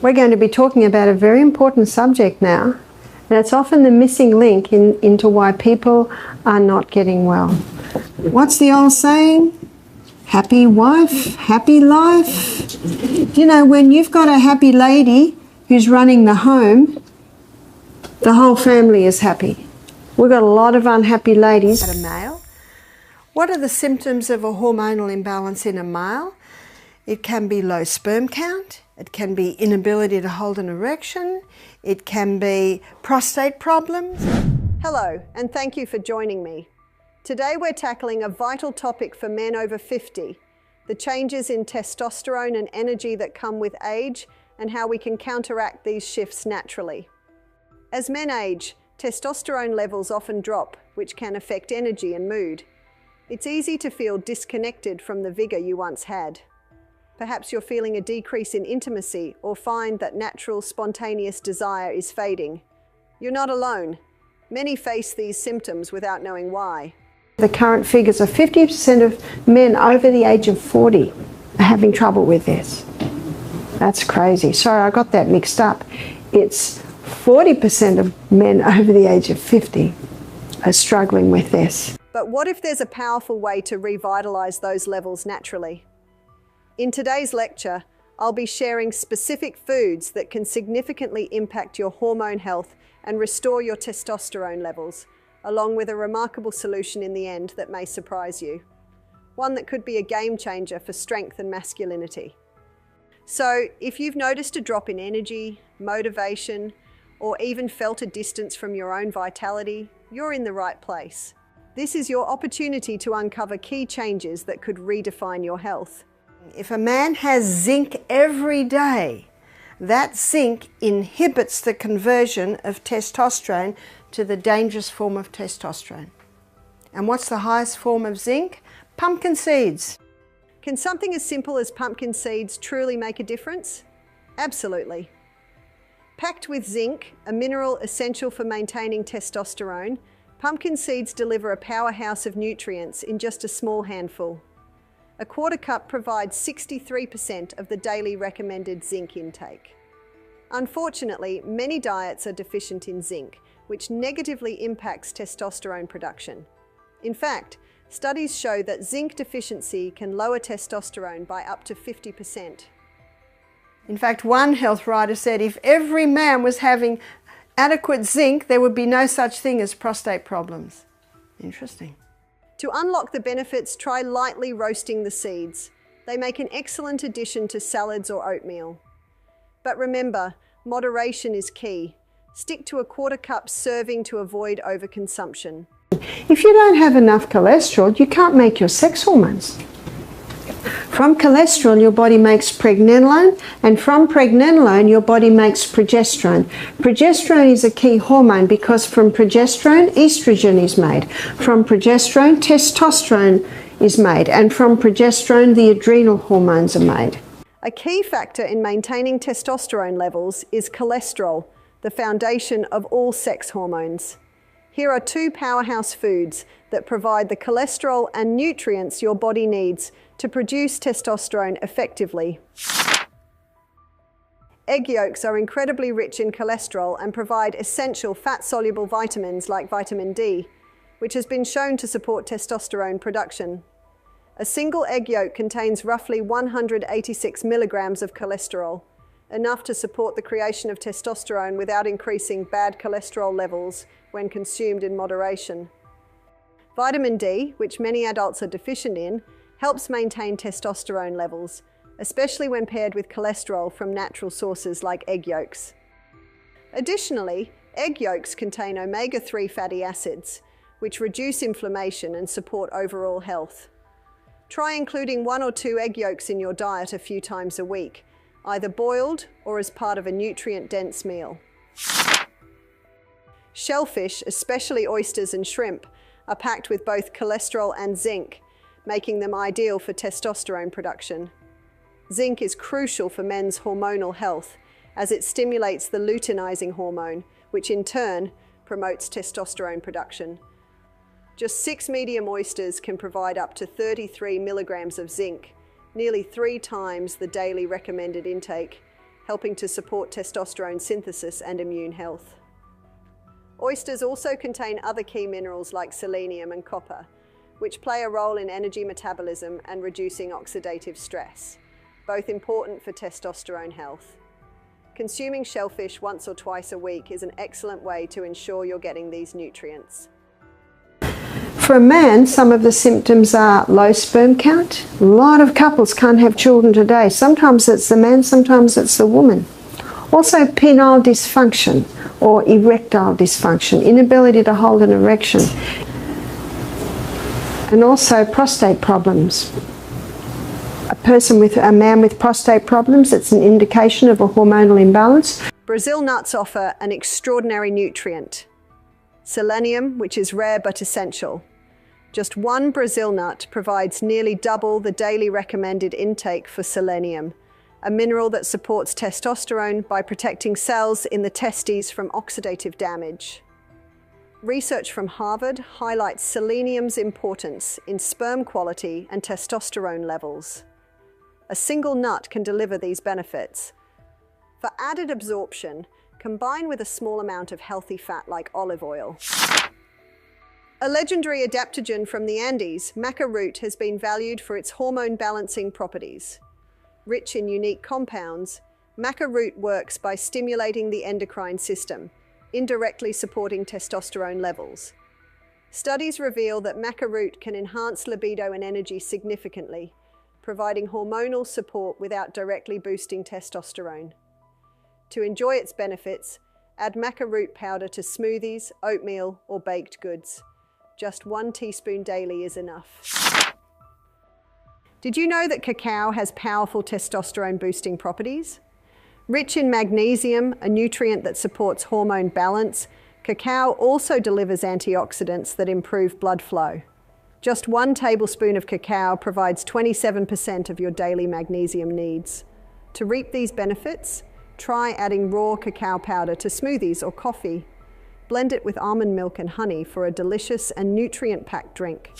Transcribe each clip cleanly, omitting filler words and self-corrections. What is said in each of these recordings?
We're going to be talking about a very important subject now, and it's often the missing link into why people are not getting well. What's the old saying? Happy wife, happy life. You know, when you've got a happy lady who's running the home, the whole family is happy. We've got a lot of unhappy ladies. At a male. What are the symptoms of a hormonal imbalance in a male? It can be low sperm count. It can be inability to hold an erection. It can be prostate problems. Hello, and thank you for joining me. Today we're tackling a vital topic for men over 50, the changes in testosterone and energy that come with age and how we can counteract these shifts naturally. As men age, testosterone levels often drop, which can affect energy and mood. It's easy to feel disconnected from the vigor you once had. Perhaps you're feeling a decrease in intimacy or find that natural, spontaneous desire is fading. You're not alone. Many face these symptoms without knowing why. The current figures are 50% of men over the age of 40 are having trouble with this. That's crazy. Sorry, I got that mixed up. It's 40% of men over the age of 50 are struggling with this. But what if there's a powerful way to revitalize those levels naturally? In today's lecture, I'll be sharing specific foods that can significantly impact your hormone health and restore your testosterone levels, along with a remarkable solution in the end that may surprise you. One that could be a game changer for strength and masculinity. So, if you've noticed a drop in energy, motivation, or even felt a distance from your own vitality, you're in the right place. This is your opportunity to uncover key changes that could redefine your health. If a man has zinc every day, that zinc inhibits the conversion of testosterone to the dangerous form of testosterone. And what's the highest form of zinc? Pumpkin seeds. Can something as simple as pumpkin seeds truly make a difference? Absolutely. Packed with zinc, a mineral essential for maintaining testosterone, pumpkin seeds deliver a powerhouse of nutrients in just a small handful. A quarter cup provides 63% of the daily recommended zinc intake. Unfortunately, many diets are deficient in zinc, which negatively impacts testosterone production. In fact, studies show that zinc deficiency can lower testosterone by up to 50%. In fact, one health writer said if every man was having adequate zinc, there would be no such thing as prostate problems. Interesting. To unlock the benefits, try lightly roasting the seeds. They make an excellent addition to salads or oatmeal. But remember, moderation is key. Stick to a quarter cup serving to avoid overconsumption. If you don't have enough cholesterol, you can't make your sex hormones. From cholesterol, your body makes pregnenolone, and from pregnenolone, your body makes progesterone. Progesterone is a key hormone because from progesterone, estrogen is made. From progesterone, testosterone is made. And from progesterone, the adrenal hormones are made. A key factor in maintaining testosterone levels is cholesterol, the foundation of all sex hormones. Here are two powerhouse foods that provide the cholesterol and nutrients your body needs to produce testosterone effectively. Egg yolks are incredibly rich in cholesterol and provide essential fat-soluble vitamins like vitamin D, which has been shown to support testosterone production. A single egg yolk contains roughly 186 milligrams of cholesterol, enough to support the creation of testosterone without increasing bad cholesterol levels when consumed in moderation. Vitamin D, which many adults are deficient in, helps maintain testosterone levels, especially when paired with cholesterol from natural sources like egg yolks. Additionally, egg yolks contain omega-3 fatty acids, which reduce inflammation and support overall health. Try including 1 or 2 egg yolks in your diet a few times a week, either boiled or as part of a nutrient-dense meal. Shellfish, especially oysters and shrimp, are packed with both cholesterol and zinc, making them ideal for testosterone production. Zinc is crucial for men's hormonal health as it stimulates the luteinizing hormone, which in turn promotes testosterone production. Just 6 medium oysters can provide up to 33 milligrams of zinc, nearly 3 times the daily recommended intake, helping to support testosterone synthesis and immune health. Oysters also contain other key minerals like selenium and copper, which play a role in energy metabolism and reducing oxidative stress, both important for testosterone health. Consuming shellfish once or twice a week is an excellent way to ensure you're getting these nutrients. For a man, some of the symptoms are low sperm count. A lot of couples can't have children today. Sometimes it's the man, sometimes it's the woman. Also penile dysfunction or erectile dysfunction, inability to hold an erection. And also prostate problems. A man with prostate problems, it's an indication of a hormonal imbalance. Brazil nuts offer an extraordinary nutrient, selenium, which is rare but essential. Just one Brazil nut provides nearly double the daily recommended intake for selenium, a mineral that supports testosterone by protecting cells in the testes from oxidative damage. Research from Harvard highlights selenium's importance in sperm quality and testosterone levels. A single nut can deliver these benefits. For added absorption, combine with a small amount of healthy fat like olive oil. A legendary adaptogen from the Andes, maca root has been valued for its hormone balancing properties. Rich in unique compounds, maca root works by stimulating the endocrine system, indirectly supporting testosterone levels. Studies reveal that maca root can enhance libido and energy significantly, providing hormonal support without directly boosting testosterone. To enjoy its benefits, add maca root powder to smoothies, oatmeal, or baked goods. Just 1 teaspoon daily is enough. Did you know that cacao has powerful testosterone boosting properties? Rich in magnesium, a nutrient that supports hormone balance, cacao also delivers antioxidants that improve blood flow. Just 1 tablespoon of cacao provides 27% of your daily magnesium needs. To reap these benefits, try adding raw cacao powder to smoothies or coffee. Blend it with almond milk and honey for a delicious and nutrient-packed drink.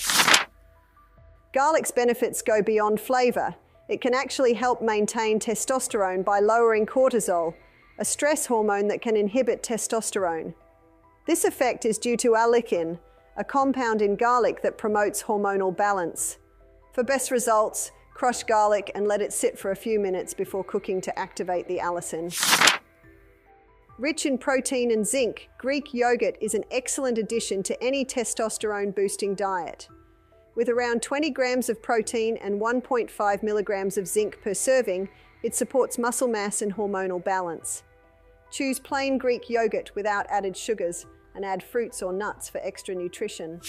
Garlic's benefits go beyond flavor. It can actually help maintain testosterone by lowering cortisol, a stress hormone that can inhibit testosterone. This effect is due to allicin, a compound in garlic that promotes hormonal balance. For best results, crush garlic and let it sit for a few minutes before cooking to activate the allicin. Rich in protein and zinc, Greek yogurt is an excellent addition to any testosterone-boosting diet. With around 20 grams of protein and 1.5 milligrams of zinc per serving, it supports muscle mass and hormonal balance. Choose plain Greek yogurt without added sugars and add fruits or nuts for extra nutrition.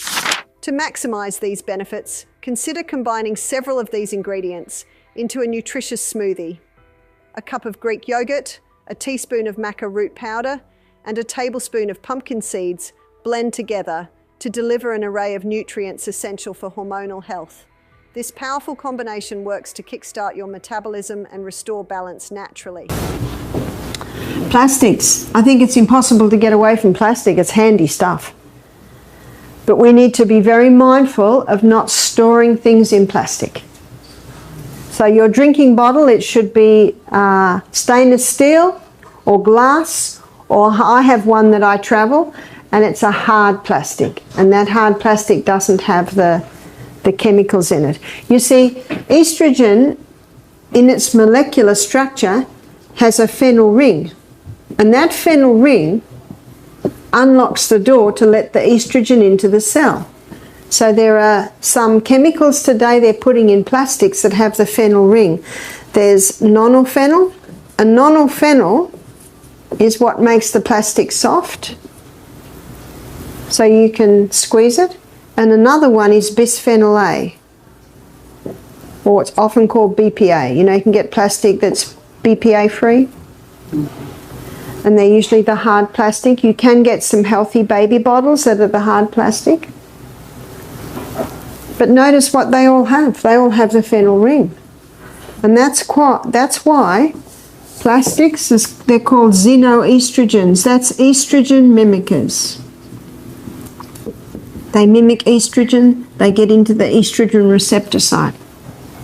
To maximize these benefits, consider combining several of these ingredients into a nutritious smoothie. A cup of Greek yogurt, a teaspoon of maca root powder, and a tablespoon of pumpkin seeds blend together to deliver an array of nutrients essential for hormonal health. This powerful combination works to kickstart your metabolism and restore balance naturally. Plastics. I think it's impossible to get away from plastic. It's handy stuff. But we need to be very mindful of not storing things in plastic. So your drinking bottle, it should be stainless steel or glass, or I have one that I travel, and it's a hard plastic. And that hard plastic doesn't have the chemicals in it. You see, estrogen, in its molecular structure, has a phenyl ring. And that phenyl ring unlocks the door to let the estrogen into the cell. So there are some chemicals today they're putting in plastics that have the phenyl ring. There's nonylphenol. And nonylphenol is what makes the plastic soft, so you can squeeze it. And another one is bisphenol A, or it's often called BPA. You know, you can get plastic that's BPA free. And they're usually the hard plastic. You can get some healthy baby bottles that are the hard plastic. But notice what they all have. They all have the phenyl ring. And that's why plastics, they're called xenoestrogens. That's estrogen mimickers. They mimic estrogen. They get into the estrogen receptor site.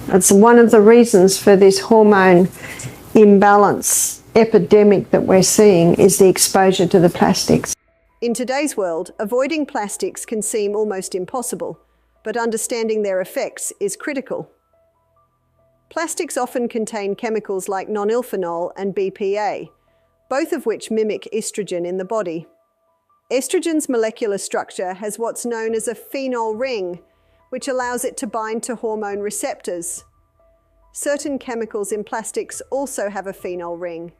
That's one of the reasons for this hormone imbalance epidemic that we're seeing is the exposure to the plastics. In today's world, avoiding plastics can seem almost impossible, but understanding their effects is critical. Plastics often contain chemicals like nonylphenol and BPA, both of which mimic estrogen in the body. Estrogen's molecular structure has what's known as a phenol ring, which allows it to bind to hormone receptors. Certain chemicals in plastics also have a phenol ring,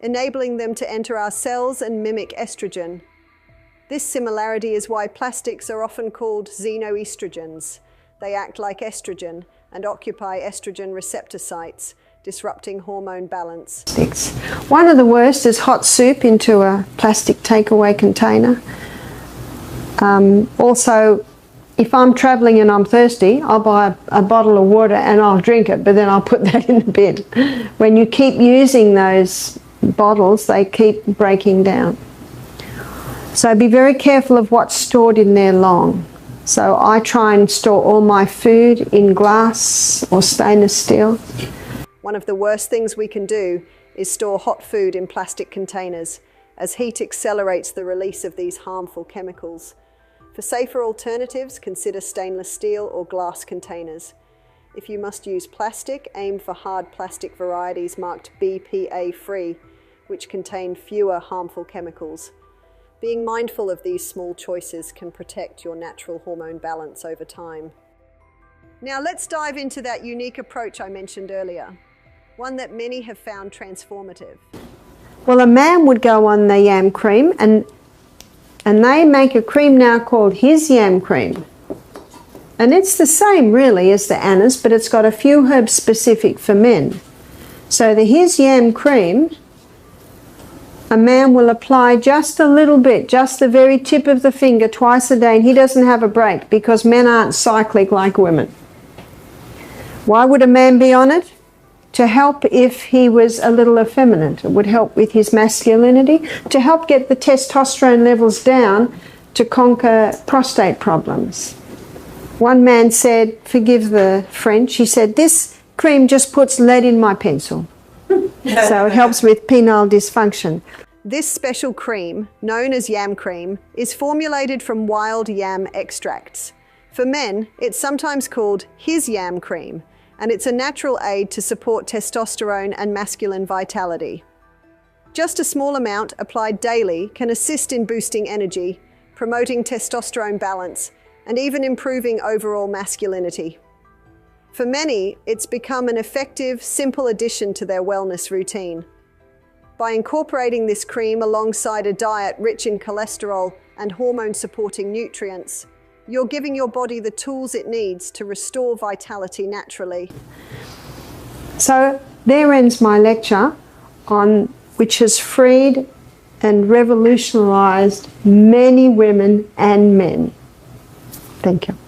enabling them to enter our cells and mimic estrogen. This similarity is why plastics are often called xenoestrogens. They act like estrogen and occupy estrogen receptor sites, disrupting hormone balance. One of the worst is hot soup into a plastic takeaway container. Also, if I'm travelling and I'm thirsty, I'll buy a bottle of water and I'll drink it, but then I'll put that in the bin. When you keep using those bottles, they keep breaking down. So be very careful of what's stored in there long. So I try and store all my food in glass or stainless steel. One of the worst things we can do is store hot food in plastic containers, as heat accelerates the release of these harmful chemicals. For safer alternatives, consider stainless steel or glass containers. If you must use plastic, aim for hard plastic varieties marked BPA-free, which contain fewer harmful chemicals. Being mindful of these small choices can protect your natural hormone balance over time. Now let's dive into that unique approach I mentioned earlier, one that many have found transformative. Well, a man would go on the yam cream, and they make a cream now called his yam cream. And it's the same really as the anise, but it's got a few herbs specific for men. So the his yam cream, a man will apply just a little bit, just the very tip of the finger twice a day, and he doesn't have a break because men aren't cyclic like women. Why would a man be on it? To help if he was a little effeminate. It would help with his masculinity, to help get the testosterone levels down to conquer prostate problems. One man said, forgive the French, he said, this cream just puts lead in my pencil. So it helps with penile dysfunction. This special cream, known as yam cream, is formulated from wild yam extracts. For men, it's sometimes called his yam cream, and it's a natural aid to support testosterone and masculine vitality. Just a small amount applied daily can assist in boosting energy, promoting testosterone balance, and even improving overall masculinity. For many, it's become an effective, simple addition to their wellness routine. By incorporating this cream alongside a diet rich in cholesterol and hormone-supporting nutrients, you're giving your body the tools it needs to restore vitality naturally. So there ends my lecture which has freed and revolutionized many women and men. Thank you.